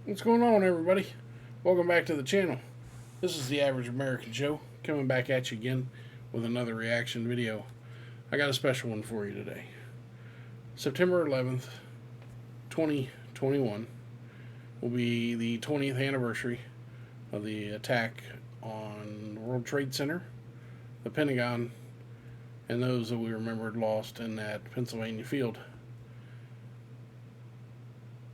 What's going on, everybody? Welcome back to the channel. This is the Average American Joe, coming back at you again with another reaction video. I got a special one for you today. September 11th, 2021 will be the 20th anniversary of the attack on the World Trade Center, the Pentagon, and those that we remembered lost in that Pennsylvania field.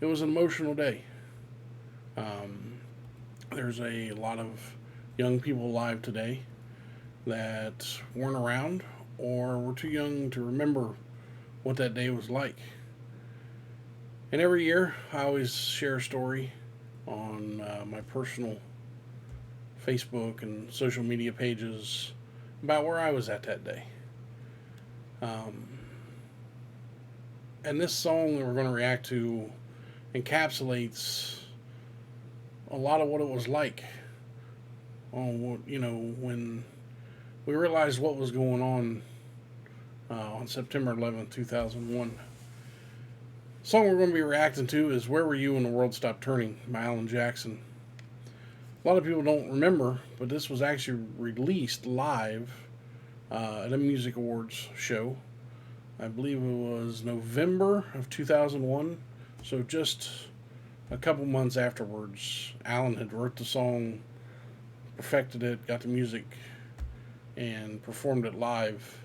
It was an emotional day. There's a lot of young people alive today that weren't around or were too young to remember what that day was like. And every year I always share a story on my personal Facebook and social media pages about where I was at that day. And this song that we're going to react to encapsulates a lot of what it was like when we realized what was going on September 11th, 2001. The song we're going to be reacting to is Where Were You When the World Stopped Turning by Alan Jackson. A lot of people don't remember, but this was actually released live at a music awards show. I believe it was November of 2001, so just a couple months afterwards. Alan had wrote the song, perfected it, got the music, and performed it live.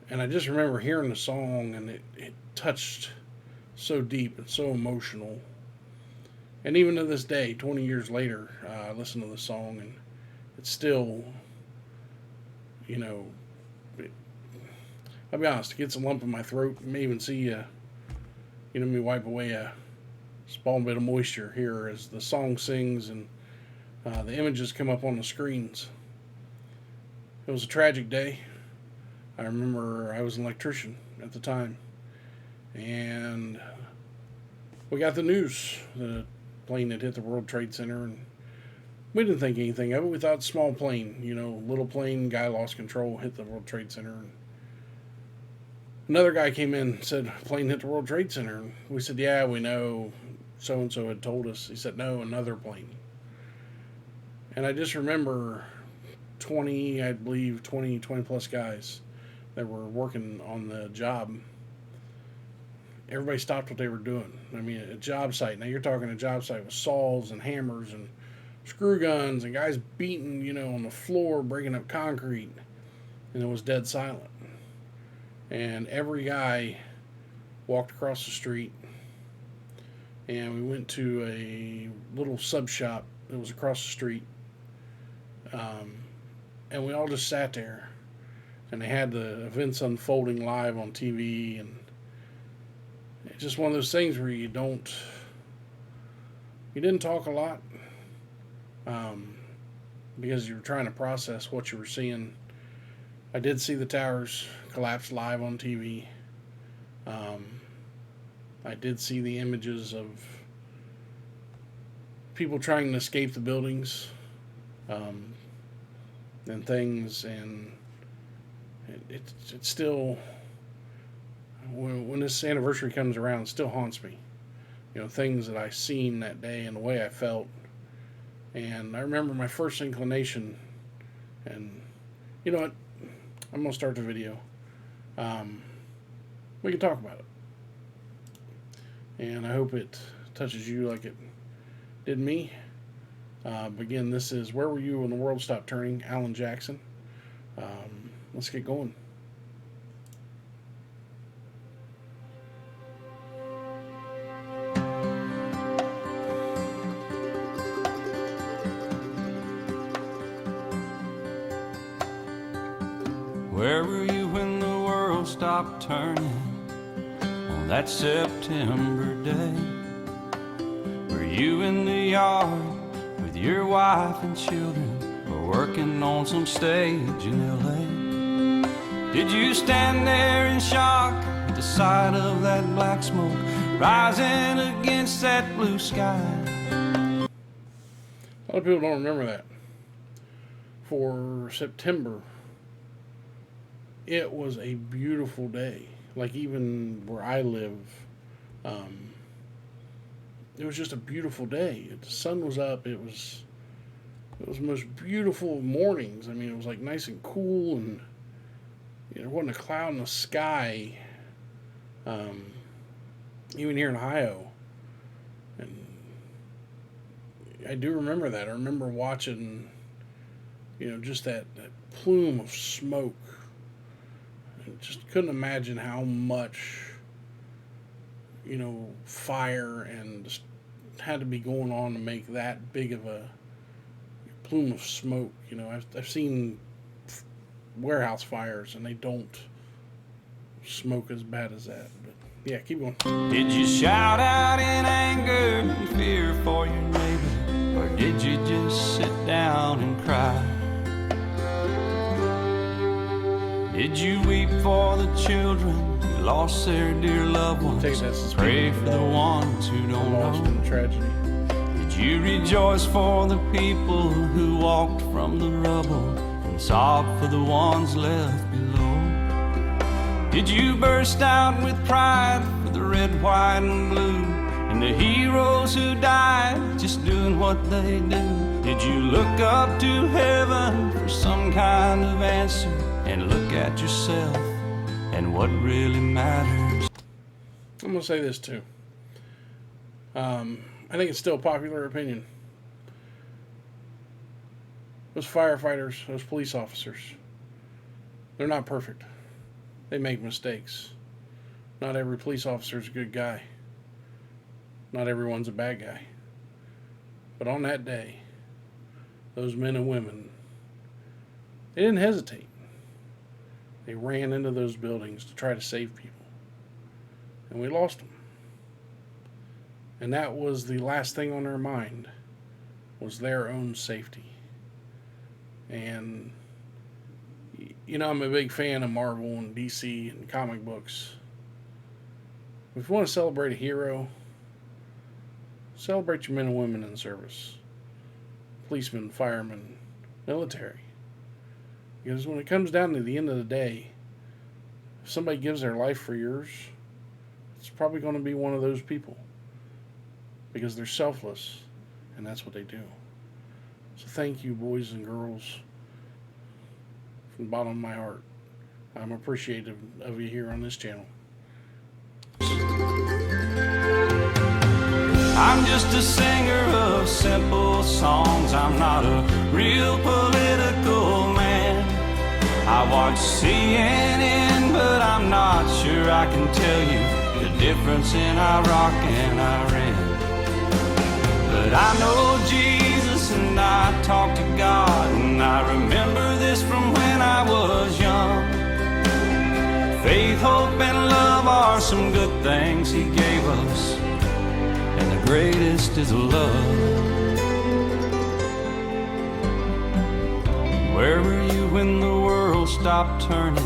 And I just remember hearing the song, and it touched so deep and so emotional. And even to this day, 20 years later, I listen to the song, and it's still, I'll be honest, it gets a lump in my throat. You may even see, me wipe away a small bit of moisture here as the song sings and the images come up on the screens. It was a tragic day. I remember I was an electrician at the time, and we got the news that a plane had hit the World Trade Center, and we didn't think anything of it. We thought small plane, little plane, guy lost control, hit the World Trade Center. And another guy came in and said, plane hit the World Trade Center. And we said, yeah, we know. So-and-so had told us. He said, no, another plane. And I just remember 20 plus guys that were working on the job. Everybody stopped what they were doing. I mean, a job site. Now you're talking a job site with saws and hammers and screw guns and guys beating, on the floor, breaking up concrete. And it was dead silent. And every guy walked across the street, and we went to a little sub shop that was across the street, and we all just sat there, and they had the events unfolding live on TV, and it's just one of those things where you didn't talk a lot, because you were trying to process what you were seeing. I did see the towers collapse live on TV. I did see the images of people trying to escape the buildings and things, and it's still, when this anniversary comes around, it still haunts me. Things that I seen that day and the way I felt. And I remember my first inclination, and you know what? I'm going to start the video. We can talk about it. And I hope it touches you like it did me. But again, this is Where Were You When the World Stopped Turning, Alan Jackson. Let's get going. Where were you when the world stopped turning on that September day? Were you in the yard with your wife and children, or working on some stage in LA? Did you stand there in shock at the sight of that black smoke rising against that blue sky? A lot of people don't remember that. for September, it was a beautiful day. Like, even where I live, it was just a beautiful day. The sun was up. It was the most beautiful mornings. I mean, it was like nice and cool, and there wasn't a cloud in the sky. Even here in Ohio, and I do remember that. I remember watching, just that plume of smoke. I just couldn't imagine how much, fire and just had to be going on to make that big of a plume of smoke. I've seen warehouse fires, and they don't smoke as bad as that. But yeah, keep going. Did you shout out in anger and fear for your neighbor, or did you just sit down and cry? Did you weep for the children who lost their dear loved ones? Pray for the ones who don't lost in tragedy. Did you rejoice for the people who walked from the rubble and sob for the ones left below? Did you burst out with pride for the red, white, and blue, and the heroes who died just doing what they do? Did you look up to heaven for some kind of answer and look at yourself and what really matters? I'm going to say this too. I think it's still popular opinion. Those firefighters, those police officers, they're not perfect. They make mistakes. Not every police officer is a good guy. Not everyone's a bad guy. But on that day, those men and women, they didn't hesitate. They ran into those buildings to try to save people. And we lost them. And that was the last thing on their mind, was their own safety. And I'm a big fan of Marvel and DC and comic books. If you want to celebrate a hero, celebrate your men and women in service. Policemen, firemen, military. Because when it comes down to the end of the day, if somebody gives their life for yours, it's probably going to be one of those people. Because they're selfless, and that's what they do. So thank you, boys and girls. From the bottom of my heart, I'm appreciative of you here on this channel. I'm just a singer of simple songs. I'm not a real political man. I watch CNN, but I'm not sure I can tell you the difference in Iraq and Iran. But I know Jesus and I talk to God, and I remember this from when I was young. Faith, hope, and love are some good things He gave us, and the greatest is love. Where were you when the world stopped turning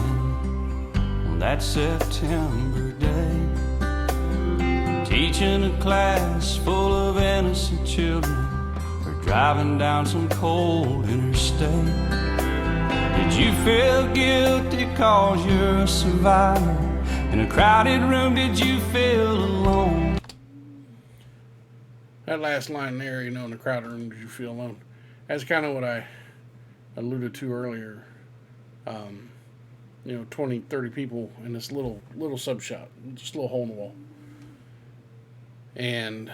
on that September day? Teaching a class full of innocent children, or driving down some cold interstate? Did you feel guilty cause you're a survivor? In a crowded room, did you feel alone? That last line there, in the crowded room, did you feel alone? That's kind of what I alluded to earlier. 20, 30 people in this little sub shop, just a little hole in the wall. And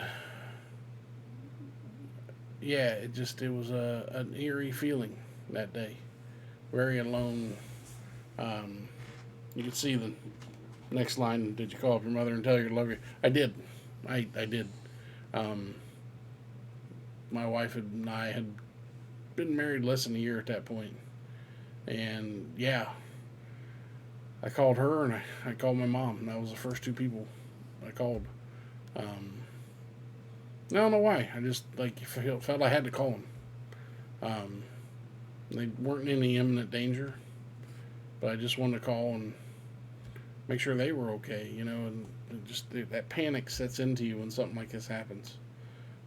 yeah, it was an eerie feeling that day. Very alone. You can see the next line, did you call up your mother and tell her you love her? I did. I did. My wife and I had been married less than a year at that point. And yeah, I called her and I called my mom. That was the first two people I called. I don't know why. I just felt I had to call them. They weren't in any imminent danger, but I just wanted to call and make sure they were okay, and just that panic sets into you when something like this happens.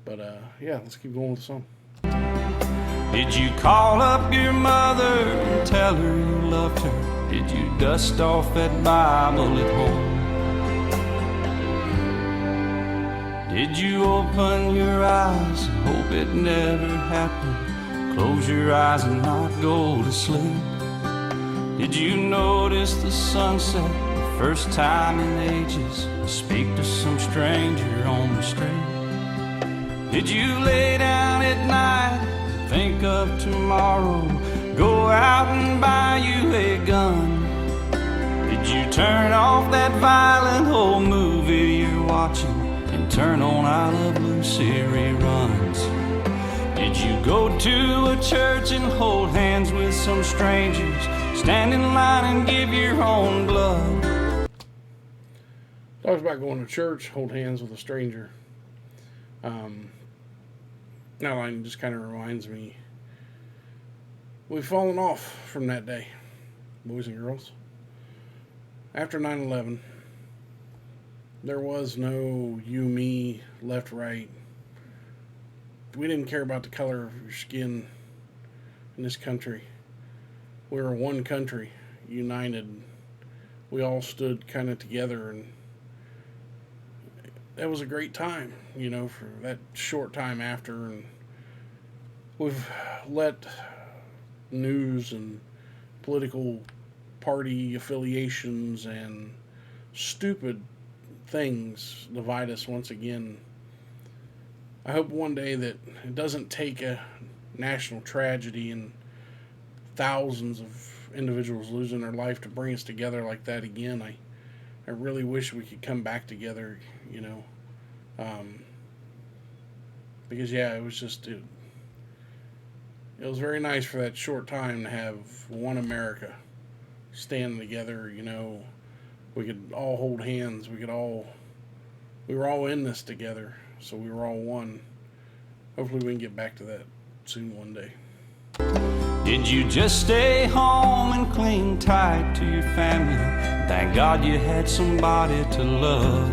But yeah, let's keep going with the song. Did you call up your mother and tell her you loved her? Did you dust off that Bible at home? Did you open your eyes and hope it never happened? Close your eyes and not go to sleep. Did you notice the sunset the first time in ages? Speak to some stranger on the street. Did you lay down at night and think of tomorrow? Go out and buy you a gun? Did you turn off that violent old movie you're watching and turn on I Love Lucy reruns? Did you go to a church and hold hands with some strangers? Stand in line and give your own blood? Talks about going to church, hold hands with a stranger. That line just kind of reminds me, we've fallen off from that day, boys and girls. After 9/11, there was no you, me, left, right. We didn't care about the color of your skin in this country. We were one country, united. We all stood kind of together, and that was a great time, you know, for that short time after. And we've let news and political party affiliations and stupid things divide us once again. I hope one day that it doesn't take a national tragedy and thousands of individuals losing their life to bring us together like that again. I really wish we could come back together, you know. Because yeah, it was just it was very nice for that short time to have one America standing together, you know. We could all hold hands, we were all in this together, so we were all one. Hopefully we can get back to that soon one day. Did you just stay home and cling tight to your family? Thank God you had somebody to love.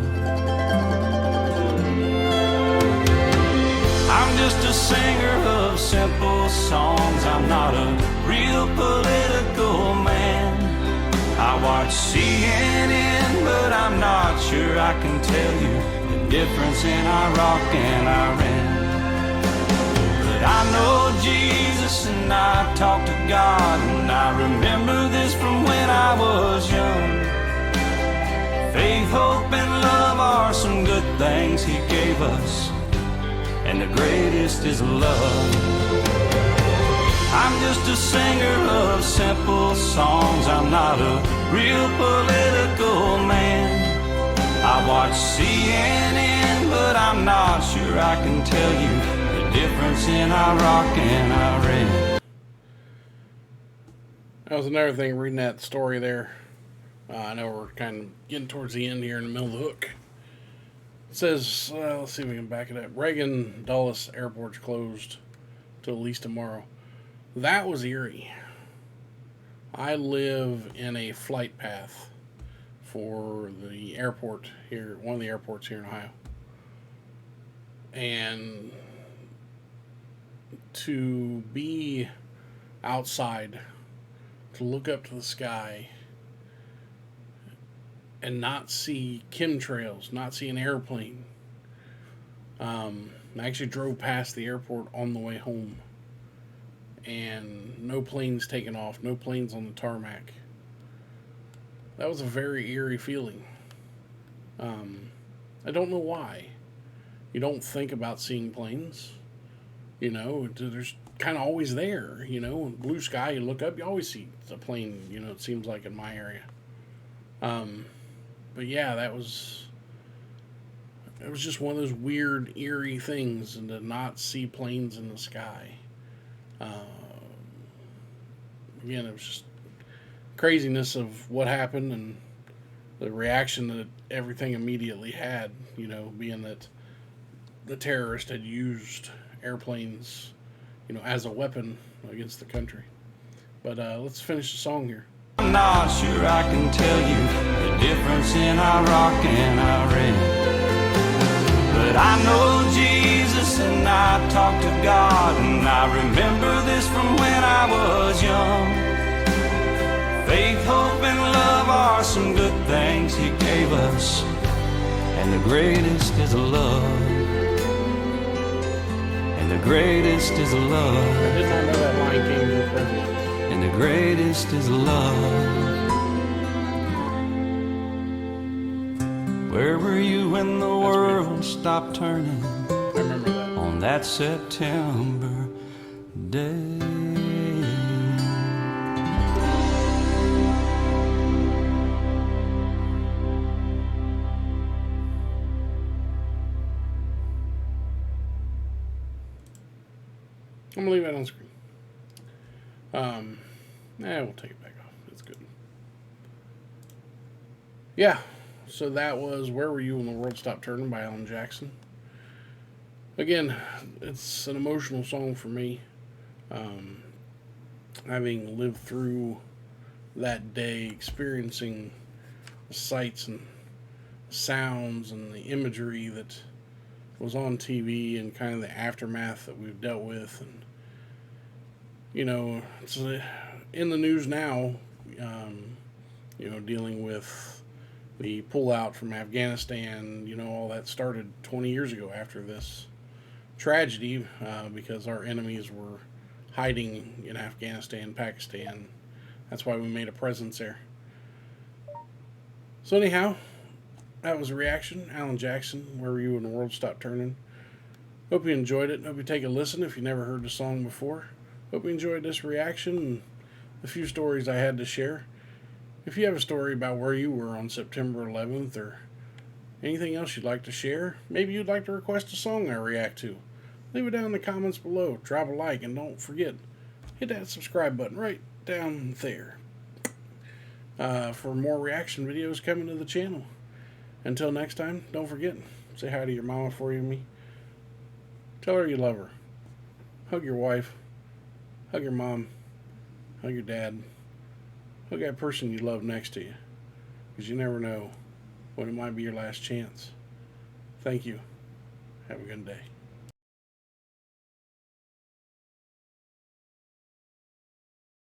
I'm just a singer of simple songs. I'm not a real political man. I watch CNN, but I'm not sure I can tell you the difference in Iraq and Iran. But I know Jesus and I talk to God, and I remember this from when I was young. Faith, hope, and love are some good things He gave us, and the greatest is love. I'm just a singer of simple songs. I'm not a real political man. I watch CNN, but I'm not sure I can tell you the difference in Iraq and Iran. That was another thing, reading that story there. I know we're kind of getting towards the end here in the middle of the hook. It says, let's see if we can back it up. Reagan Dulles Airport's closed till at least tomorrow. That was eerie. I live in a flight path for the airport here, one of the airports here in Ohio. And to be outside, to look up to the sky and not see chemtrails, not see an airplane. I actually drove past the airport on the way home, and no planes taking off, no planes on the tarmac. That was a very eerie feeling. I don't know why. You don't think about seeing planes. You know, there's kind of always there, you know. Blue sky, you look up, you always see a plane, you know, it seems like in my area. But yeah, it was just one of those weird, eerie things, and to not see planes in the sky. Again, it was just craziness of what happened and the reaction that everything immediately had, you know, being that the terrorist had used airplanes, you know, as a weapon against the country. But let's finish the song here. I'm not sure I can tell you the difference in Iraq and Iran, but I know Jesus and I talk to God, and I remember this from when I was young. Faith, hope, and love are some good things He gave us, and the greatest is love. And the greatest is love. I did not know that line came in the present. And the greatest is love. Where were you when the world stopped turning? I remember that. On that September day. I'm gonna leave that on screen. We'll take it back off. It's good. Yeah. So that was Where Were You When the World Stopped Turning by Alan Jackson. Again, it's an emotional song for me. Having lived through that day, experiencing the sights and sounds and the imagery that was on TV and kind of the aftermath that we've dealt with. And, you know, it's in the news now, dealing with the pullout from Afghanistan. All that started 20 years ago after this tragedy, because our enemies were hiding in Afghanistan, Pakistan. That's why we made a presence there. So anyhow, that was a reaction. Alan Jackson, Where Were You When the World Stopped Turning? Hope you enjoyed it. Hope you take a listen if you never heard the song before. Hope you enjoyed this reaction and the few stories I had to share. If you have a story about where you were on September 11th or anything else you'd like to share, maybe you'd like to request a song I react to, leave it down in the comments below. Drop a like, and don't forget, hit that subscribe button right down there for more reaction videos coming to the channel. Until next time, don't forget, say hi to your mama for you and me. Tell her you love her. Hug your wife. Hug your mom. Hug your dad. Hug that person you love next to you. Because you never know when it might be your last chance. Thank you. Have a good day.